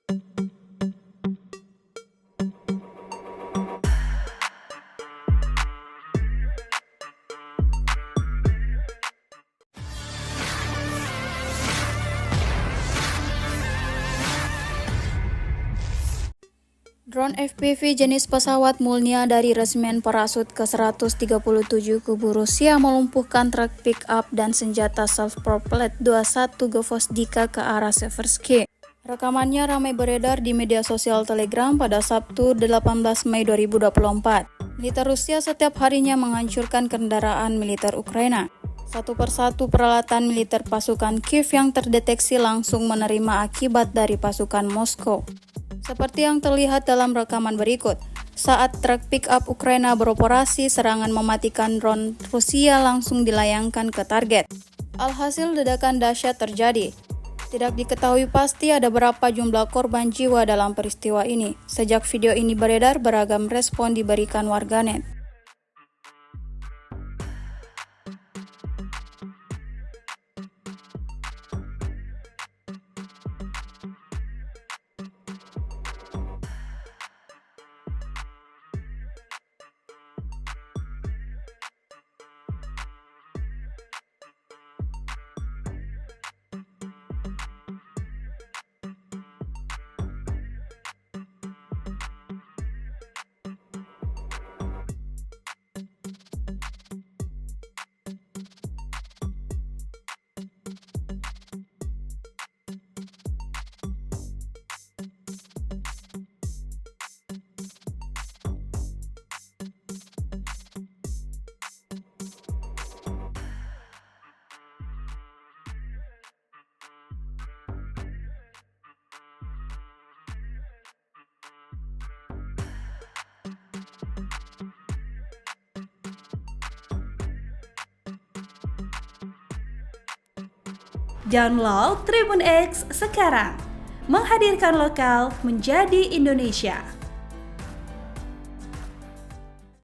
Drone FPV jenis pesawat Mulnia dari resimen parasut ke-137 kubu Rusia melumpuhkan truk pick-up dan senjata self-propelled 21 Gvozdika ke arah Seversky. Rekamannya ramai beredar di media sosial Telegram pada Sabtu 18 Mei 2024. Militer Rusia setiap harinya menghancurkan kendaraan militer Ukraina. Satu persatu peralatan militer pasukan Kiev yang terdeteksi langsung menerima akibat dari pasukan Moskow. Seperti yang terlihat dalam rekaman berikut, saat truk pick-up Ukraina beroperasi, serangan mematikan drone Rusia langsung dilayangkan ke target. Alhasil ledakan dahsyat terjadi. Tidak diketahui pasti ada berapa jumlah korban jiwa dalam peristiwa ini. Sejak video ini beredar, beragam respon diberikan warganet. Download Tribun X sekarang, menghadirkan lokal menjadi Indonesia.